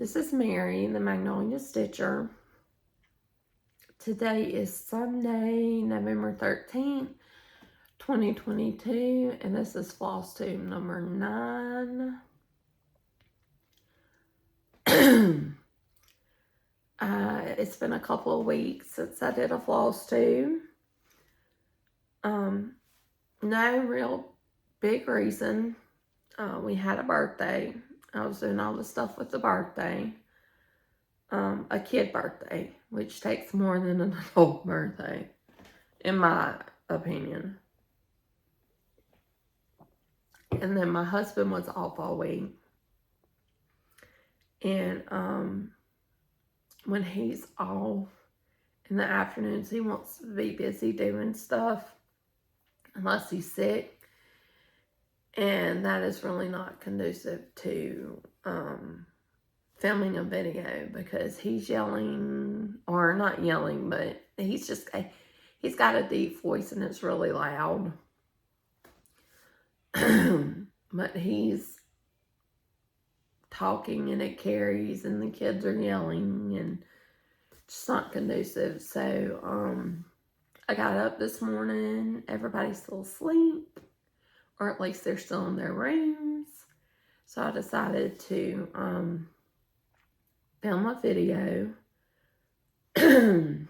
This is Mary, the Magnolia Stitcher. Today is Sunday, November 13th, 2022, and this is Flosstube number 9. It's been a couple of weeks since I did a Flosstube. No real big reason. We had a birthday. I was doing all the stuff with the birthday. A kid birthday, which takes more than an adult birthday, in my opinion. And then my husband was off all week. And when he's off in the afternoons, he wants to be busy doing stuff unless he's sick. And that is really not conducive to filming a video, because he's yelling, or not yelling, but he's got a deep voice and it's really loud. But he's talking and it carries and the kids are yelling and it's not conducive. So I got up this morning, everybody's still asleep, or at least they're still in their rooms. So I decided to film a video. The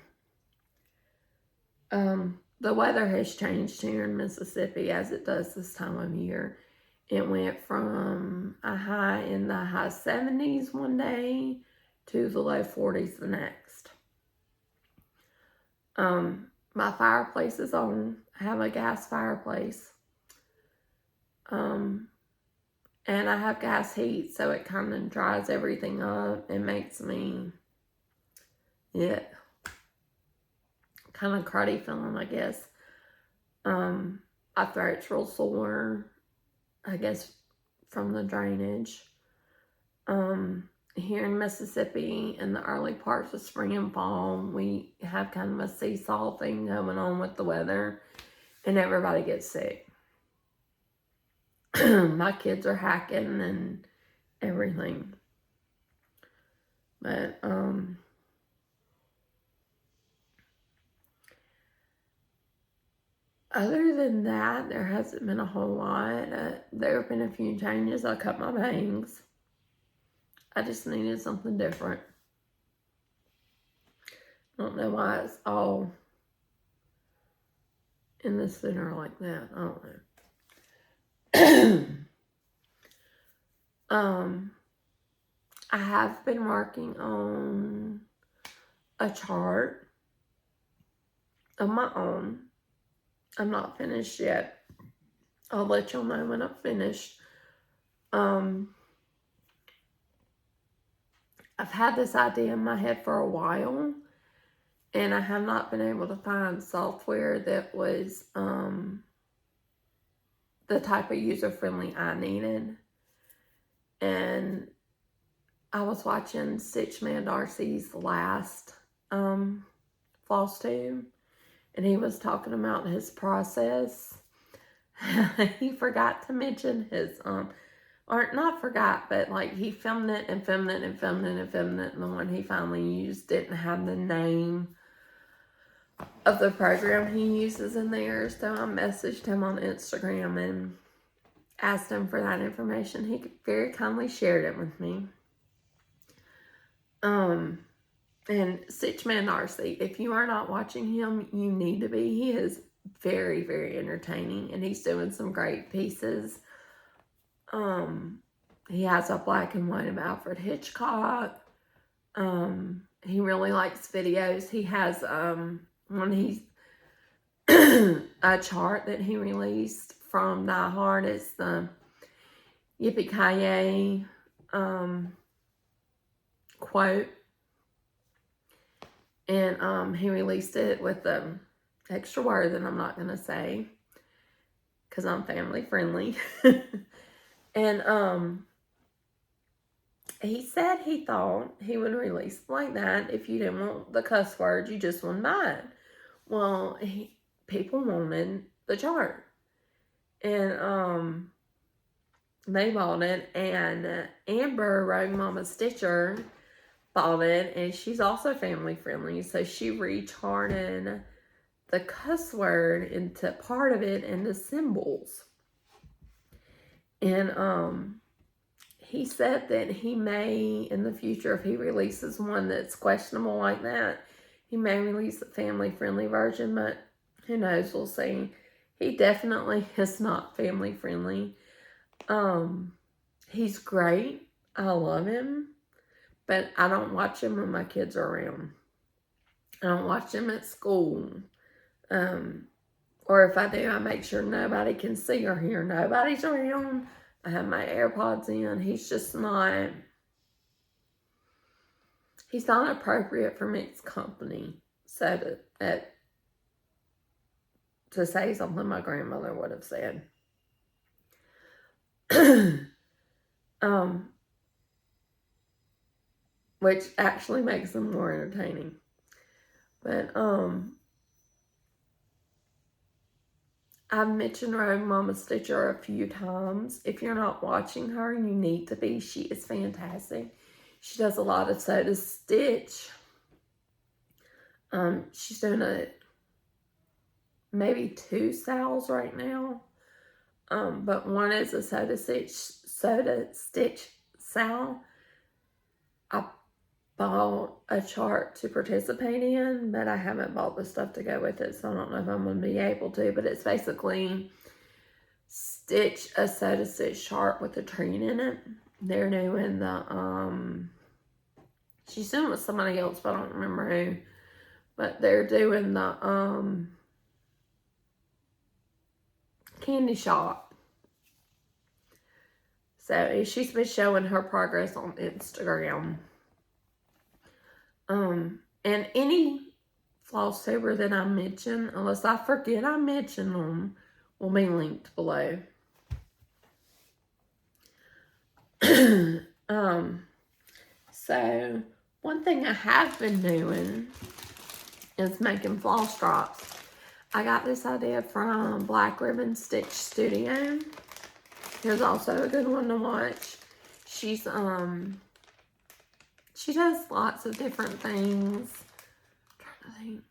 weather has changed here in Mississippi, as it does this time of year. It went from a high in the high 70s one day to the low 40s the next. My fireplace is on. I have a gas fireplace. And I have gas heat, so it kind of dries everything up and makes me, kind of cruddy feeling, I guess. My throat's real sore, I guess, from the drainage. Here in Mississippi, in the early parts of spring and fall, we have kind of a seesaw thing going on with the weather, and everybody gets sick. My kids are hacking and everything. But, other than that, there hasn't been a whole lot. There have been a few changes. I cut my bangs. I just needed something different. I don't know why it's all in the center like that. I don't know. I have been working on a chart of my own. I'm not finished yet. I'll let y'all know when I'm finished. I've had this idea in my head for a while, and I have not been able to find software that was the type of user-friendly I needed. And I was watching Stitchman Darcy's last Flosstube, and he was talking about his process. He forgot to mention his, or not forgot, but like he filmed it and filmed it and filmed it and filmed it, and the one he finally used didn't have the name of the program he uses in there. So I messaged him on Instagram and asked him for that information. He very kindly shared it with me. And Stitchman Darcy, if you are not watching him, you need to be. He is very, very entertaining, and he's doing some great pieces. He has a black and white of Alfred Hitchcock. He really likes videos. He has a chart that he released from Die Hard. It's the Yippee-ki-yay quote. And he released it with an extra word that I'm not going to say, because I'm family friendly. And he said he thought he would release it like that if you didn't want the cuss words, you just wouldn't buy it. Well, people wanted the chart. And they bought it, and Amber, Rogue Mama Stitcher, bought it, and she's also family friendly, so she recharted the cuss word into part of it into symbols. And he said that he may, in the future, if he releases one that's questionable like that, he may release a family-friendly version, but who knows, we'll see. He definitely is not family-friendly. He's great. I love him, but I don't watch him when my kids are around. I don't watch him at school. Or if I do, I make sure nobody can see or hear. Nobody's around. I have my AirPods in. He's just not, he's not appropriate for mixed company. So to say something my grandmother would have said. Which actually makes them more entertaining. But I've mentioned Rogue Mama Stitcher a few times. If you're not watching her, you need to be. She is fantastic. She does a lot of sew to stitch. She's doing maybe 2 sales right now. But one is a sew to stitch sale. I bought a chart to participate in, but I haven't bought the stuff to go with it, so I don't know if I'm going to be able to. But it's basically stitch a sew to stitch chart with a tree in it. They're doing the she's doing it with somebody else, but I don't remember who. But they're doing the candy shop. So she's been showing her progress on Instagram. And any Flosstuber that I mention, unless I forget I mention them, will be linked below. So one thing I have been doing is making floss drops. I got this idea from Black Ribbon Stitch Studio. Here's also a good one to watch. She does lots of different things. I'm trying to think.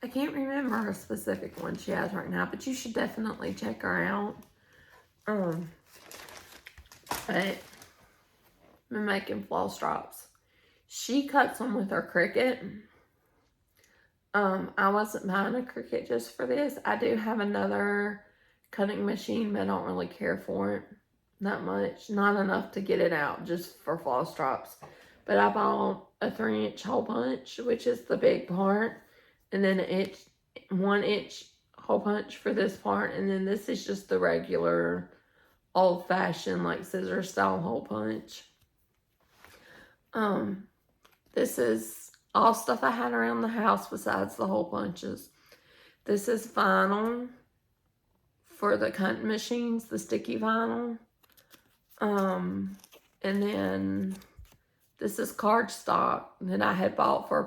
I can't remember a specific one she has right now, but you should definitely check her out. But I'm making floss drops. She cuts them with her Cricut. I wasn't buying a Cricut just for this. I do have another cutting machine, but I don't really care for it that much. Not enough to get it out, just for floss drops. But I bought a 3-inch hole punch, which is the big part, and then an 1-inch hole punch for this part, and then this is just the regular old-fashioned, like, scissor style hole punch. This is all stuff I had around the house besides the hole punches. This is vinyl for the cutting machines, the sticky vinyl. And then this is cardstock that I had bought for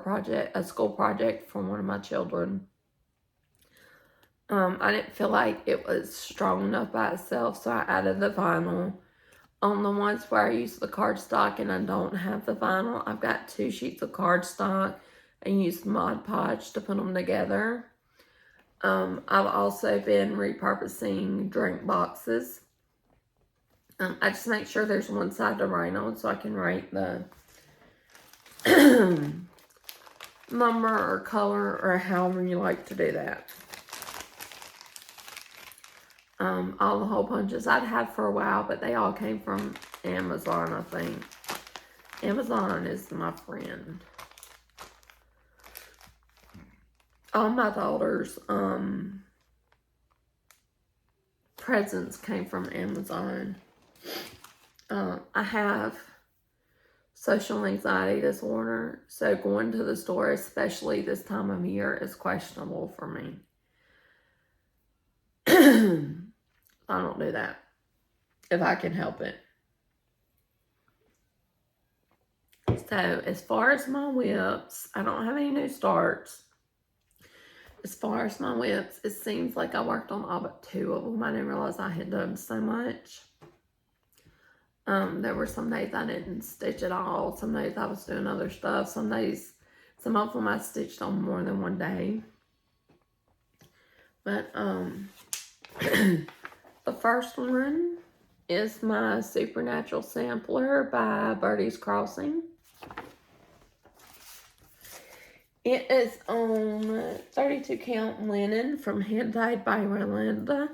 a school project for one of my children. I didn't feel like it was strong enough by itself, so I added the vinyl. On the ones where I use the cardstock and I don't have the vinyl, I've got 2 sheets of cardstock and used Mod Podge to put them together. I've also been repurposing drink boxes. I just make sure there's one side to write on so I can write the number or color or however you like to do that. All the hole punches I'd had for a while, but they all came from Amazon, I think. Amazon is my friend. All my daughter's presents came from Amazon. I have social anxiety disorder, so going to the store, especially this time of year, is questionable for me. I don't do that if I can help it. So as far as my whips, I don't have any new starts. As far as my whips, it seems like I worked on all but 2 of them. I didn't realize I had done so much. There were some days I didn't stitch at all. Some days I was doing other stuff. Some days, some of them I stitched on more than one day. But, the first one is my Supernatural Sampler by Birdie's Crossing. It is on 32 count linen from Hand Dyed by Rolinda.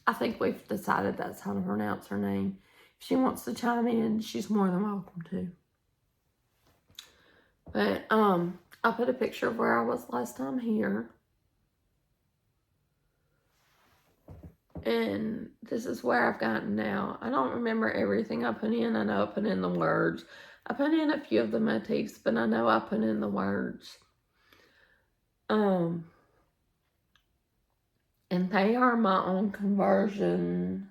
I think we've decided that's how to pronounce her name. If she wants to chime in, she's more than welcome to. But I put a picture of where I was last time here. And this is where I've gotten now. I don't remember everything I put in. I know I put in the words. I put in a few of the motifs, but I know I put in the words. And they are my own conversion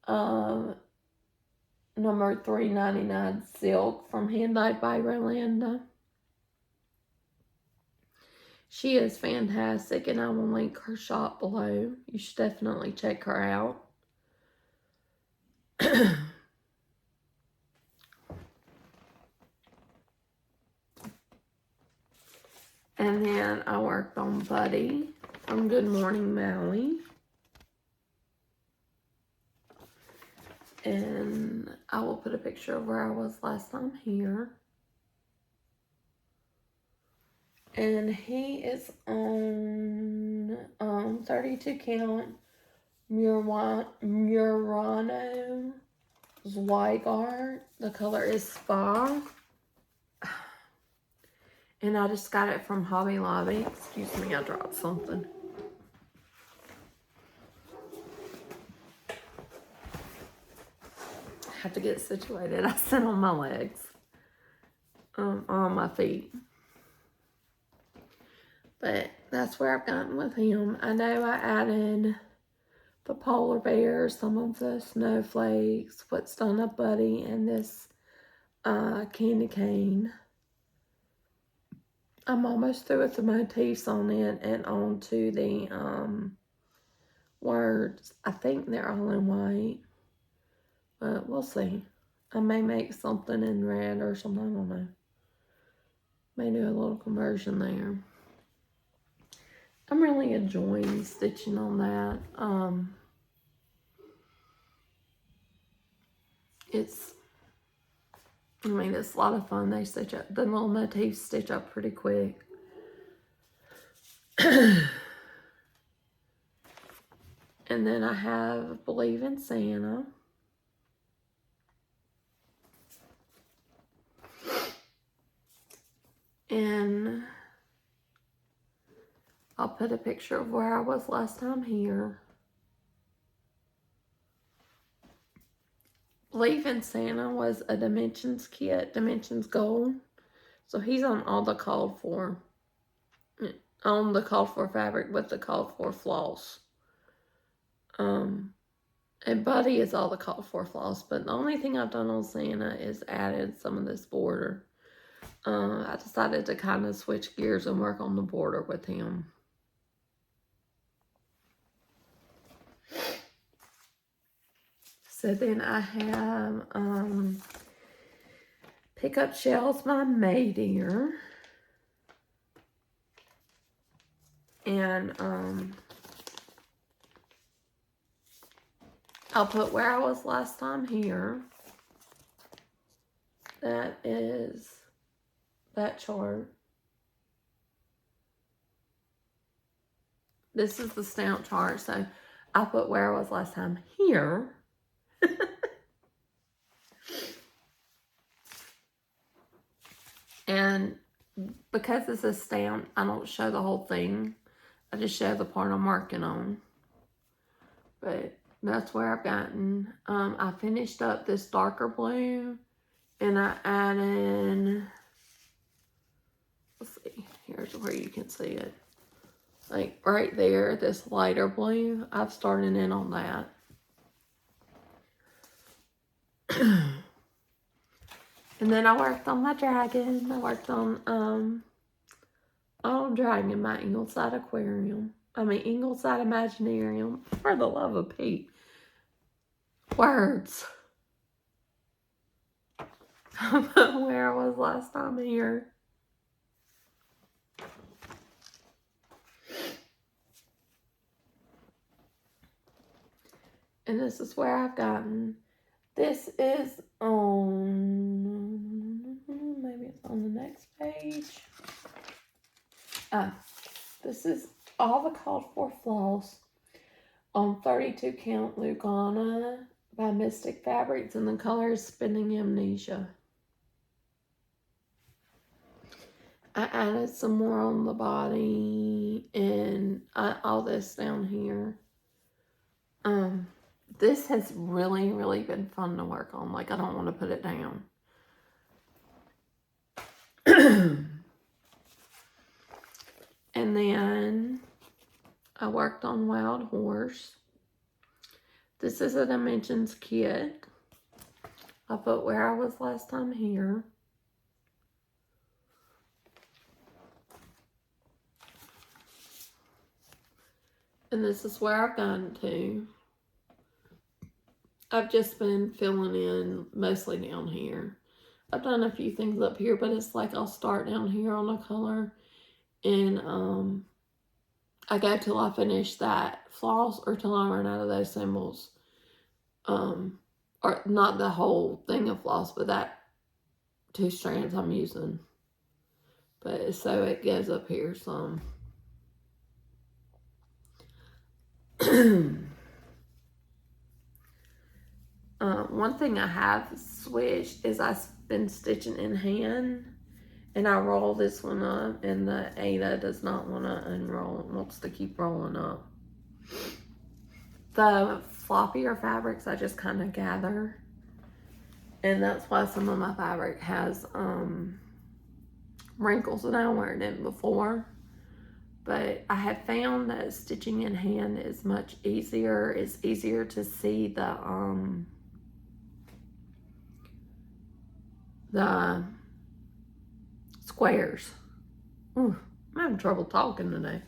of number 399 silk from Hand Dyed by Rolinda. She is fantastic, and I will link her shop below. You should definitely check her out. And then I worked on Buddy from Good Morning Maui. And I will put a picture of where I was last time here. And he is on 32 count Murano Zweigart. The color is Spa. And I just got it from Hobby Lobby. Excuse me, I dropped something. I have to get situated. I sit on my legs. On my feet. But that's where I've gotten with him. I know I added the polar bear, some of the snowflakes, what's done up Buddy, and this candy cane. I'm almost through with the motifs on it and on to the words. I think they're all in white, but we'll see. I may make something in red or something, I don't know. May do a little conversion there. I'm really enjoying stitching on that. It's a lot of fun. They stitch up, the little motifs stitch up pretty quick. And then I have Believe in Santa. And I'll put a picture of where I was last time here. Believe in Santa was a Dimensions kit, Dimensions Gold. So he's on all the called for. On the called for fabric with the called for floss. And Buddy is all the called for floss. But the only thing I've done on Santa is added some of this border. I decided to kind of switch gears and work on the border with him. So then I have Pick Up Shells by May Deer. And I'll put where I was last time here. That is that chart. This is the stamp chart, so I'll put where I was last time here. And because this is stamped, I don't show the whole thing. I just show the part I'm working on. But that's where I've gotten. I finished up this darker blue. And I added, let's see, here's where you can see it. Like right there, this lighter blue, I've started in on that. And then I worked on my dragon. I worked on on dragging my Ingleside aquarium. Ingleside Imaginarium. For the love of Pete. Words. Where I was last time here. And this is where I've gotten. This is on, maybe it's on the next page. This is all the called for floss on 32 count Lugana by Mystic Fabrics, and the color is Spinning Amnesia. I added some more on the body and all this down here. This has really, really been fun to work on. Like, I don't want to put it down. And then I worked on Wild Horse. This is a Dimensions kit. I put where I was last time here. And this is where I've gotten to. I've just been filling in mostly down here. I've done a few things up here, but it's like I'll start down here on a color and I go till I finish that floss or till I run out of those symbols. Or not the whole thing of floss, but that 2 strands I'm using. But so it goes up here some. One thing I have switched is I've been stitching in hand, and I roll this one up, and the Ada does not want to unroll. It wants to keep rolling up. The floppier fabrics I just kind of gather, and that's why some of my fabric has wrinkles, and I weren't in before. But I have found that stitching in hand is much easier. It's easier to see the squares. Ooh, I'm having trouble talking today.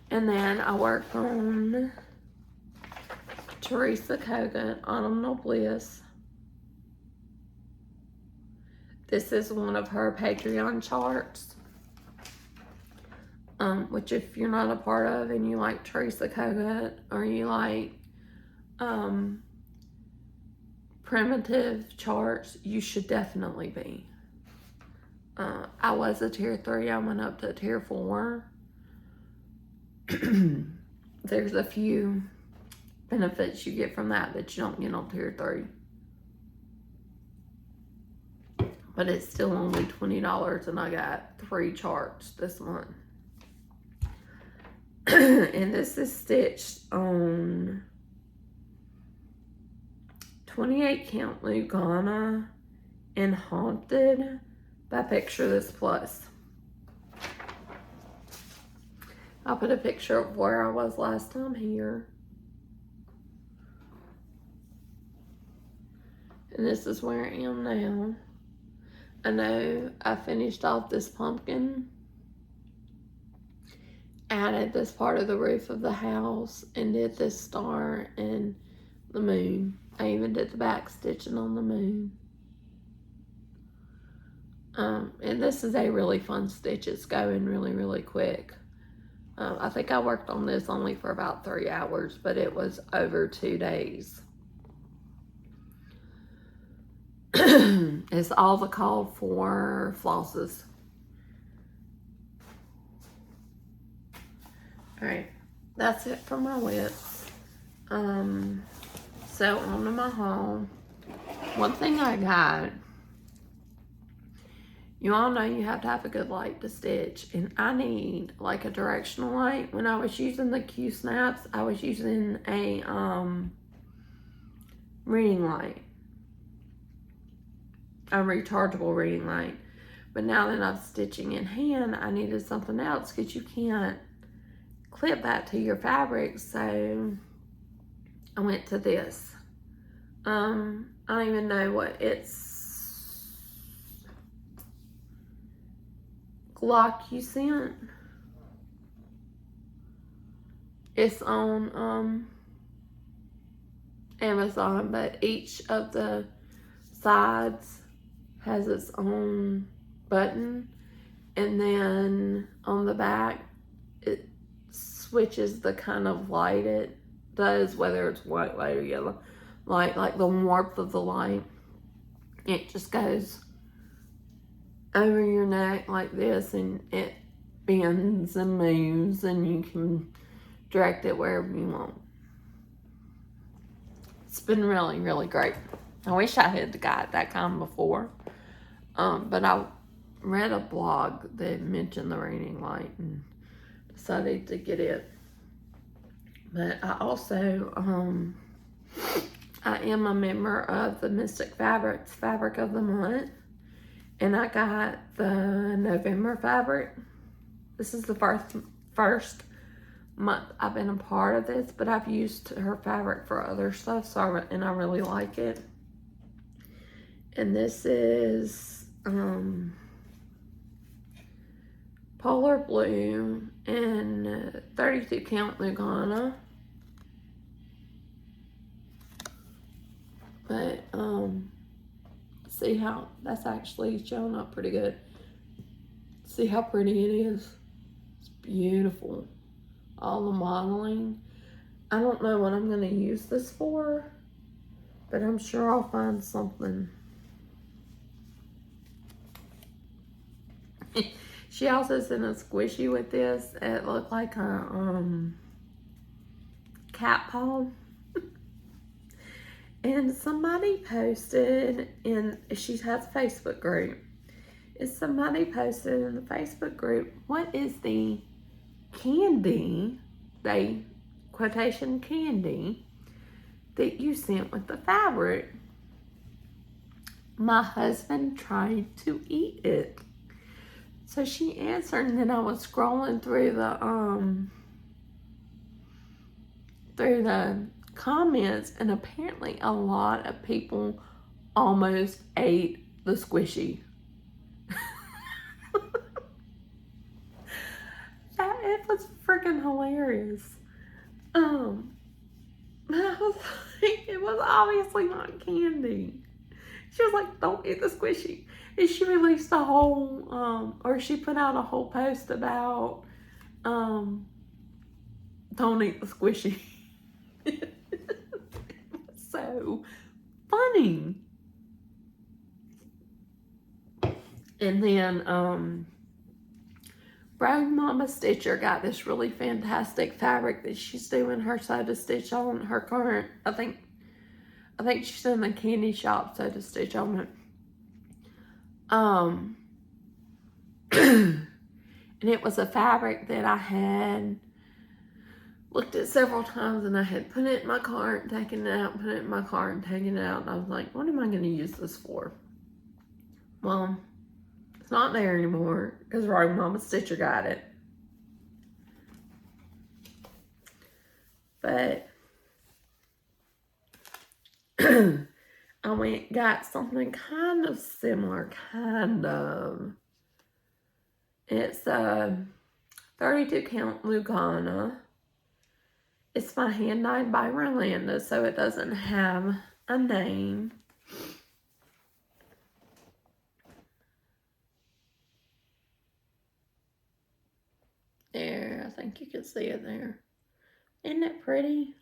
And then I worked on Teresa Kogan, Autumnal Bliss. This is one of her Patreon charts. Which if you're not a part of and you like Teresa Kogan or you like primitive charts, you should definitely be. I was a tier 3. I went up to tier 4. There's a few benefits you get from that you don't get on tier 3. But it's still only $20 and I got 3 charts this month. And this is stitched on 28 count Lugana and Haunted by Picture This Plus. I'll put a picture of where I was last time here. And this is where I am now. I know I finished off this pumpkin, added this part of the roof of the house, and did this star and the moon. I even did the back stitching on the moon. And this is a really fun stitch. It's going really, really quick. I think I worked on this only for about 3 hours, but it was over 2 days. It's all the called for flosses. Alright, that's it for my whips. So on to my haul. One thing I got, you all know you have to have a good light to stitch, and I need like a directional light. When I was using the Q snaps, I was using a reading light, a rechargeable reading light. But now that I'm stitching in hand, I needed something else because you can't clip that to your fabric, so I went to this. I don't even know what it's Glock It's on Amazon, but each of the sides has its own button, and then on the back it switches the kind of light it does, whether it's white light or yellow light, like the warmth of the light. It just goes over your neck like this, and it bends and moves, and you can direct it wherever you want. It's been really, really great. I wish I had got that kind before, but I read a blog that mentioned the reading light and decided to get it. But I also, I am a member of the Mystic Fabrics Fabric of the Month, and I got the November fabric. This is the first month I've been a part of this, but I've used her fabric for other stuff, and I really like it. And this is Polar Blue and 32 count Lugana. But see how that's actually showing up pretty good. See how pretty it is. It's beautiful. All the modeling. I don't know what I'm going to use this for, but I'm sure I'll find something. She also sent a squishy with this. It looked like a cat paw. And somebody posted she has a Facebook group. And somebody posted in the Facebook group, what is the candy, the quotation candy, that you sent with the fabric? My husband tried to eat it. So she answered, and then I was scrolling through the comments, and apparently a lot of people almost ate the squishy. It was freaking hilarious. I was like, it was obviously not candy. She was like, don't eat the squishy. And she released a whole, or she put out a whole post about, don't eat the squishy. It was so funny. And then, Rogue Mama Stitcher got this really fantastic fabric that she's doing her sew to stitch on her current. I think she's in the candy shop sew to stitch on it. And it was a fabric that I had looked at several times, and I had put it in my cart, taken it out, put it in my cart, and taken it out. And I was like, what am I going to use this for? Well, it's not there anymore because Rogue Mama Stitcher got it. But I went got something kind of similar, It's a 32 count Lugana. It's my hand dyed by Rolanda, so it doesn't have a name. There, I think you can see it there. Isn't it pretty?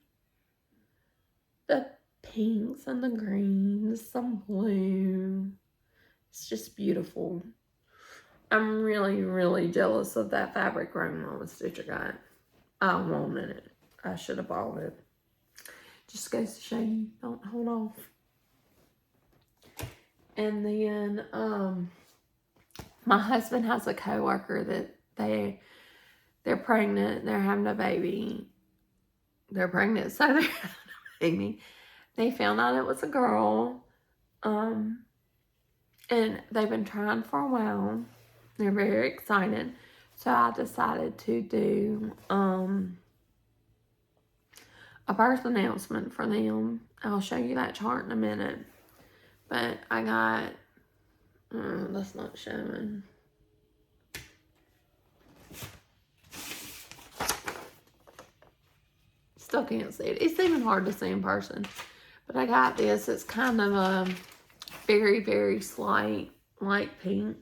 The pinks and the greens, some blue. It's just beautiful. I'm really, really jealous of that fabric Rogue Mama Stitcher got. I wanted it. I should have bought it. Just goes to show you, don't hold off. And then, my husband has a coworker that they're pregnant. They're having a baby. They're pregnant, so they're having a baby. They found out it was a girl. And they've been trying for a while. They're very excited. So I decided to do a birth announcement for them. I'll show you that chart in a minute. But I got, that's not showing. Still can't see it. It's even hard to see in person. But I got this. It's kind of a very, very slight light pink.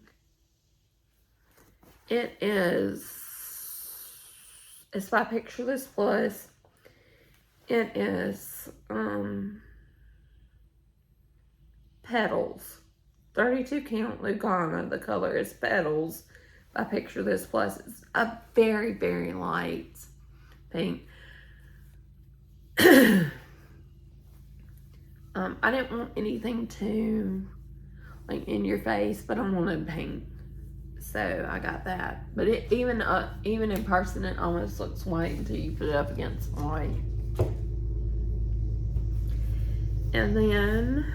It's by Picture This Plus. It is Petals. 32 count Lugana. The color is Petals by Picture This Plus. It's a very, very light pink. I didn't want anything too like in your face, but I wanted pink, so I got that. But it even in person, it almost looks white until you put it up against white. And then,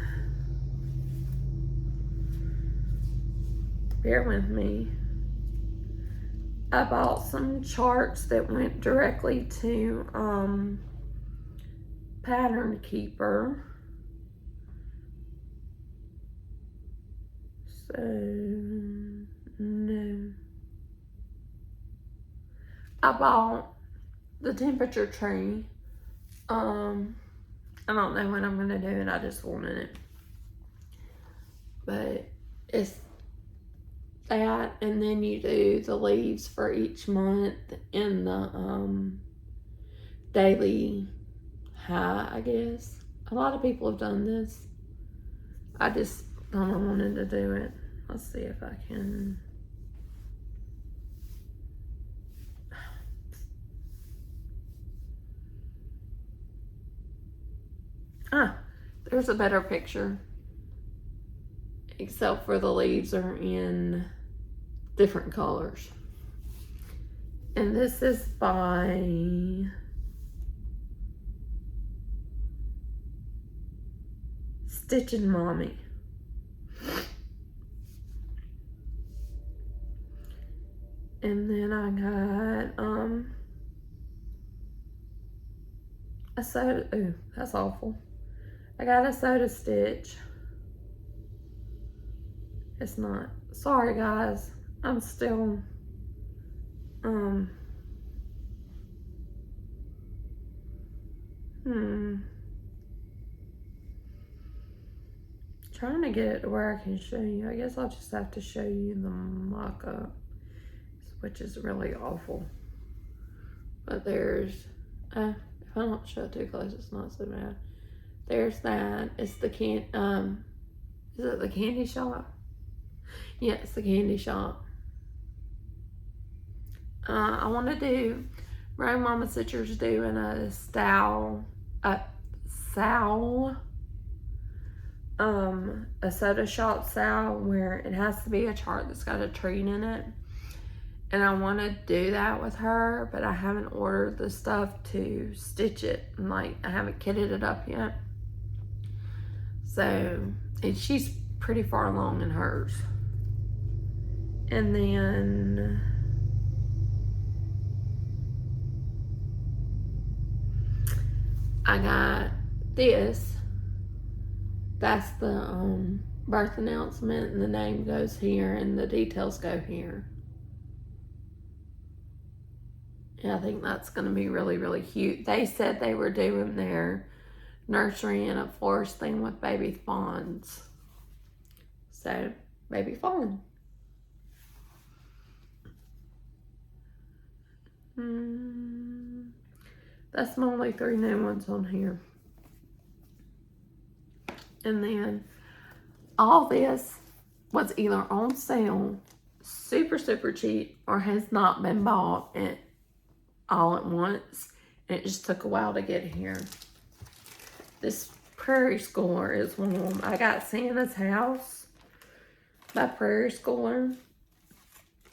bear with me, I bought some charts that went directly to Pattern Keeper. So, no. I bought the temperature tree. I don't know when I'm going to do it. I just wanted it. But it's that, and then you do the leaves for each month in the daily high, I guess. A lot of people have done this. I just wanted to do it. Let's see if I can. There's a better picture. Except for the leaves are in different colors. And this is by Stitchin' Mommy. And then I got a soda. Ooh, that's awful. I got a soda stitch. It's not. Sorry guys. I'm still trying to get it to where I can show you. I guess I'll just have to show you the mock-up, which is really awful. But there's if I don't show it too close, it's not so bad. There's that. It's the is it the candy shop? Yeah, it's the candy shop. I want to do, Rome Mama Stitcher's doing a soda shop sale where it has to be a chart that's got a treat in it. And I want to do that with her, but I haven't ordered the stuff to stitch it. Like, I haven't kitted it up yet. So, and she's pretty far along in hers. And then I got this. That's the birth announcement, and the name goes here and the details go here. And I think that's going to be really, really cute. They said they were doing their nursery in a forest thing with baby fawns. So, baby fawn. That's my only 3 new ones on here. And then all this was either on sale, super, super cheap, or has not been bought all at once. And it just took a while to get here. This Prairie Schooler is one of them. I got Santa's House by Prairie Schooler.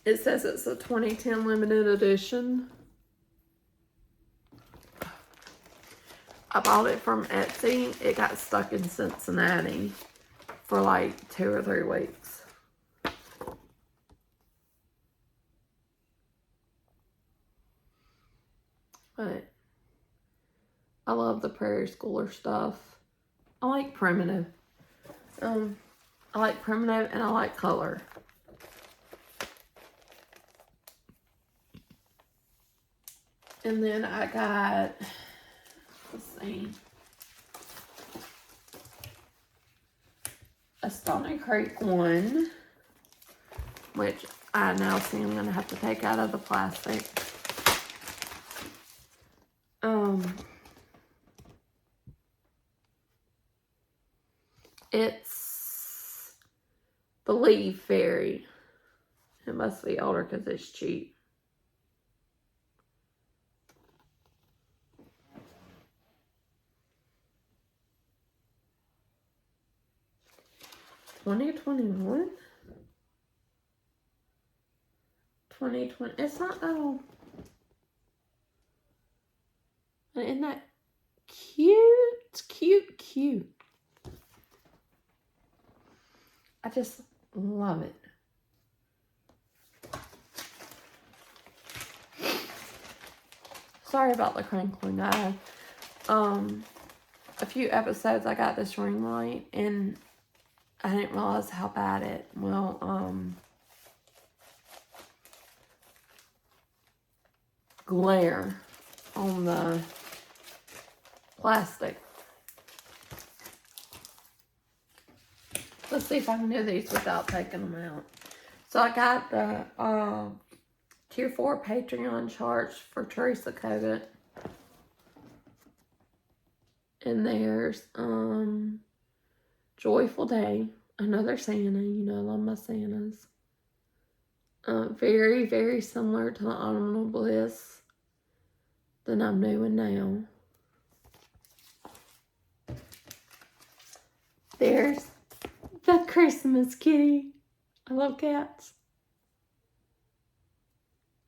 It says it's a 2010 limited edition. I bought it from Etsy. It got stuck in Cincinnati for like 2 or 3 weeks. But I love the Prairie Schooler stuff. I like primitive. I like primitive and I like color. And then I got see. A Stony Creek one, which I now see I'm going to have to take out of the plastic. It's Believe Fairy. It must be older because it's cheap. $20.21. 2020. It's not that old. Isn't that cute? Cute, cute. I just love it. Sorry about the crinkling, guys. A few episodes I got this ring light and I didn't realize how bad it will glare on the plastic. Let's see if I can do these without taking them out. So I got the Tier 4 Patreon charts for Teresa Kogut. And there's Joyful Day, another Santa. You know I love my Santas. Very, very similar to the Autumnal Bliss that I'm doing now. There's the Christmas kitty. I love cats.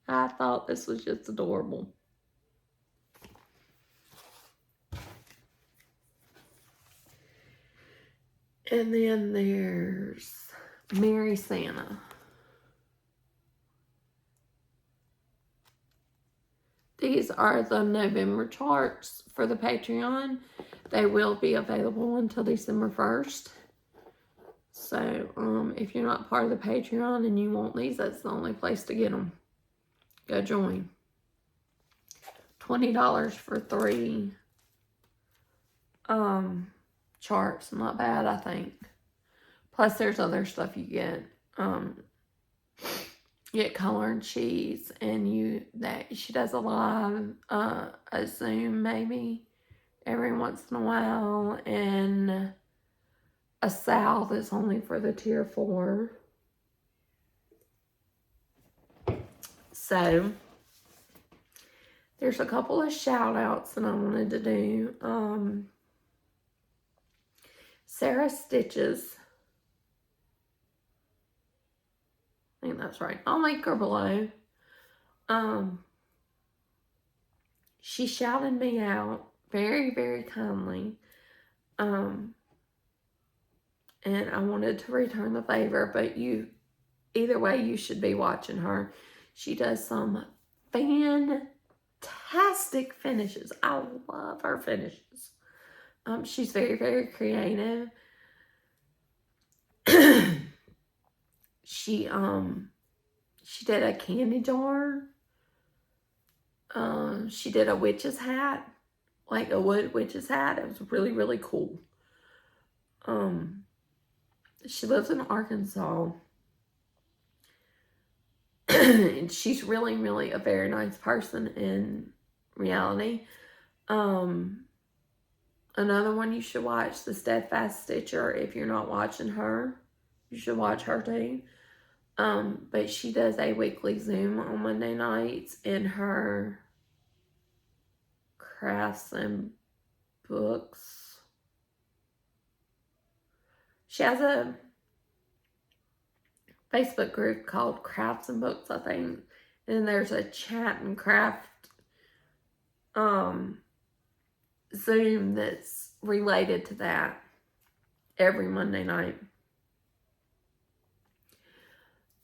I thought this was just adorable. And then there's Merry Santa. These are the November charts for the Patreon. They will be available until December 1st. So, if you're not part of the Patreon and you want these, that's the only place to get them. Go join. $20 for 3 charts. Not bad, I think. Plus, there's other stuff you get. You get color and cheese, and she does a live, a Zoom maybe every once in a while, and a sal that's only for the Tier 4. So, there's a couple of shout outs that I wanted to do. Sarah Stitches. I think that's right. I'll link her below. She shouted me out very, very kindly. And I wanted to return the favor, but either way, you should be watching her. She does some fantastic finishes. I love her finishes. She's very, very creative. She did a candy jar. She did a witch's hat, like a wood witch's hat. It was really, really cool. She lives in Arkansas. And she's really, really a very nice person in reality. Another one you should watch, the Steadfast Stitcher. If you're not watching her, you should watch her too. But she does a weekly Zoom on Monday nights in her crafts and books. She has a Facebook group called Crafts and Books, I think. And there's a chat and craft Zoom that's related to that every Monday night.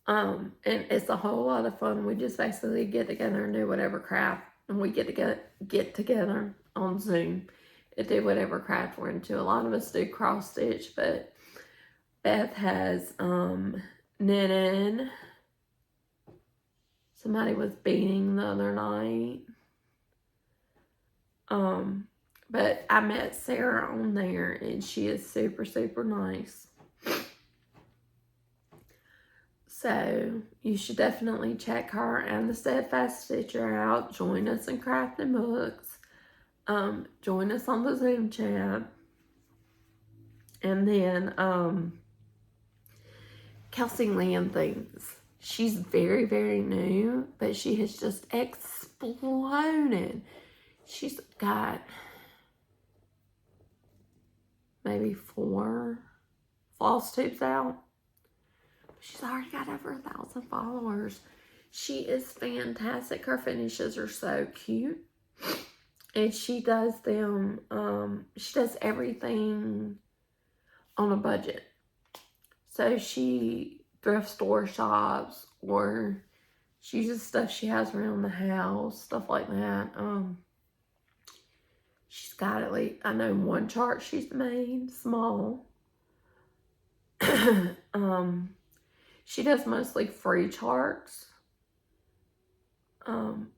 And it's a whole lot of fun. We just basically get together and do whatever craft, and we get together on Zoom and do whatever craft we're into. A lot of us do cross stitch, but Beth has knitted. Somebody was beading the other night. But I met Sarah on there, and she is super, super nice. So you should definitely check her and the Steadfast Stitcher out. Join us in Crafting Books. Join us on the Zoom chat. And then Kelsey Land Things. She's very, very new, but she has just exploded. She's got maybe 4 floss tubes out. She's already got over 1,000 followers. She is fantastic. Her finishes are so cute. And she does them, she does everything on a budget. So she thrift store shops, or she uses stuff she has around the house, stuff like that. She's got at least, I know, 1 chart she's made, small. She does mostly free charts.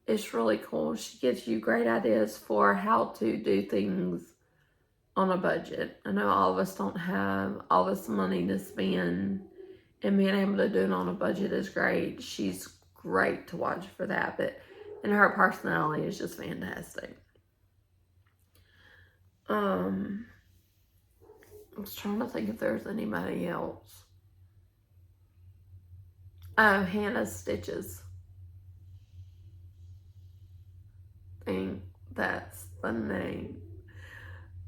It's really cool. She gives you great ideas for how to do things on a budget. I know all of us don't have all this money to spend, and being able to do it on a budget is great. She's great to watch for that, and her personality is just fantastic. I was trying to think if there's anybody else. Oh, Hannah's Stitches. I think that's the name.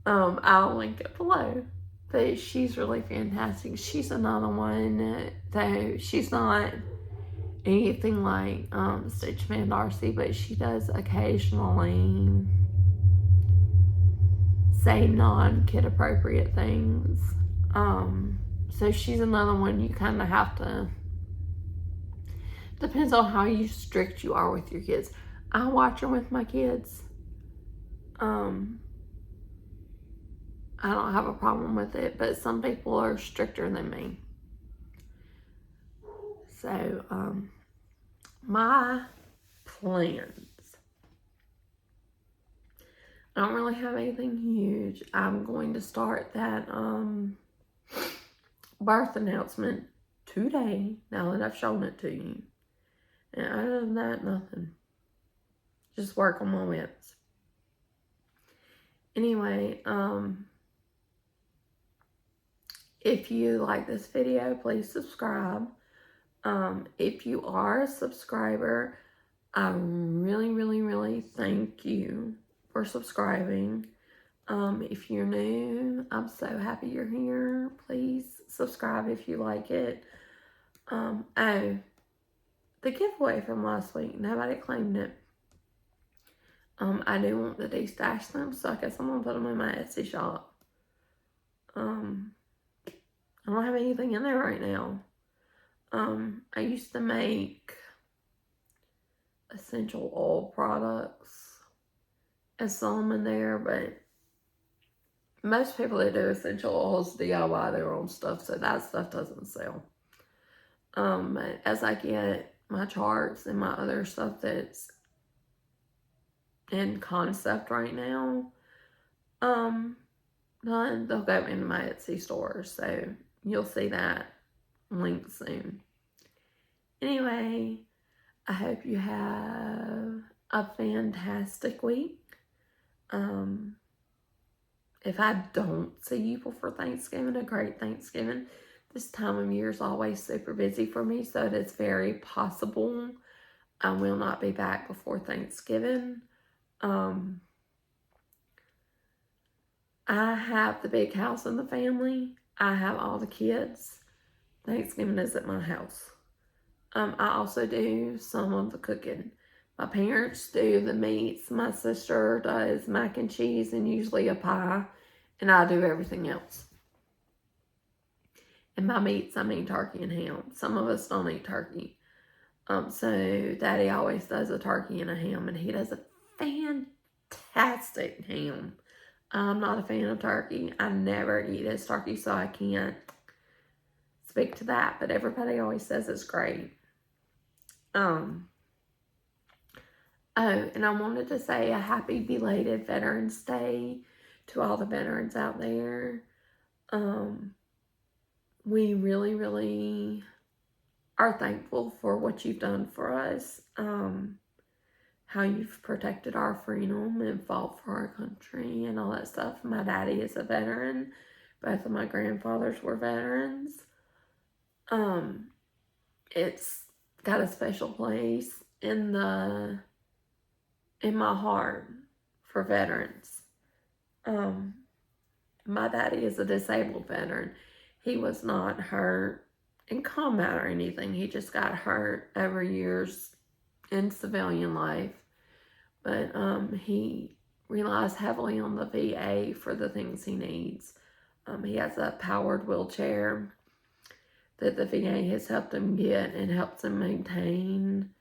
I'll link it below. But she's really fantastic. She's another one, though she's not anything like Stitchman Darcy, but she does occasionally say non-kid appropriate things. So she's another one you kind of have to, depends on how strict you are with your kids. I watch her with my kids. I don't have a problem with it, but some people are stricter than me. So, my plans. I don't really have anything huge. I'm going to start that birth announcement today, now that I've shown it to you. And other than that, nothing. Just work on my whips. Anyway, if you like this video, please subscribe. If you are a subscriber, I really, really, really thank you for subscribing. If you're new, I'm so happy you're here. Please subscribe if you like it. Oh, the giveaway from last week, nobody claimed it. I do want to de-stash them, so I guess I'm going to put them in my Etsy shop. I don't have anything in there right now. I used to make essential oil products and sell them in there, but most people that do essential oils DIY their own stuff, so that stuff doesn't sell. But as I get my charts and my other stuff that's in concept right now, done, they'll go into my Etsy store, so you'll see that link soon. Anyway, I hope you have a fantastic week. If I don't see you before Thanksgiving, a great Thanksgiving. This time of year is always super busy for me, so it is very possible I will not be back before Thanksgiving. I have the big house in the family. I have all the kids. Thanksgiving is at my house. I also do some of the cooking. My parents do the meats. My sister does mac and cheese and usually a pie. And I do everything else. And by meats, I mean turkey and ham. Some of us don't eat turkey. So Daddy always does a turkey and a ham. And he does a fantastic ham. I'm not a fan of turkey. I never eat his turkey, so I can't speak to that. But everybody always says it's great. Oh, and I wanted to say a happy belated Veterans Day to all the veterans out there. We really, really are thankful for what you've done for us. How you've protected our freedom and fought for our country and all that stuff. My daddy is a veteran. Both of my grandfathers were veterans. It's got a special place in my heart for veterans. My daddy is a disabled veteran. He was not hurt in combat or anything. He just got hurt over years in civilian life. But he relies heavily on the VA for the things he needs. He has a powered wheelchair that the VA has helped him get and helps him maintain.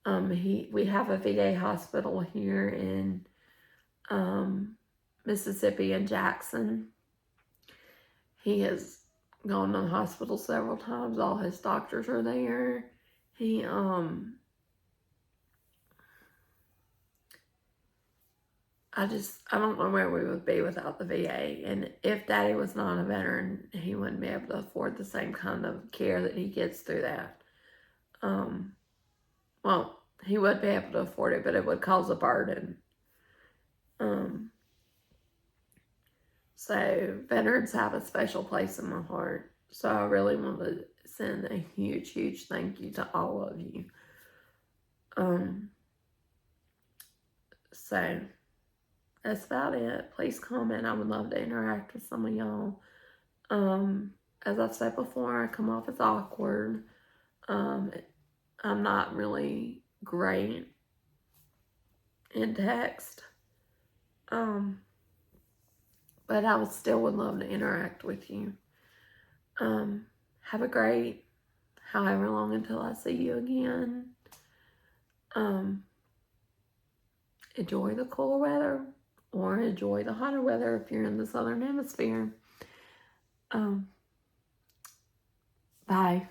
We have a VA hospital here in Mississippi in Jackson. He has gone to the hospital several times. All his doctors are there. I don't know where we would be without the VA. And if Daddy was not a veteran, he wouldn't be able to afford the same kind of care that he gets through that. Well, he would be able to afford it, but it would cause a burden. So veterans have a special place in my heart. So I really want to send a huge, huge thank you to all of you. So that's about it. Please comment. I would love to interact with some of y'all. As I've said before, I come off as awkward. I'm not really great in text. But I still would love to interact with you. Have a great however long until I see you again. Enjoy the cool weather or enjoy the hotter weather if you're in the southern hemisphere. Bye.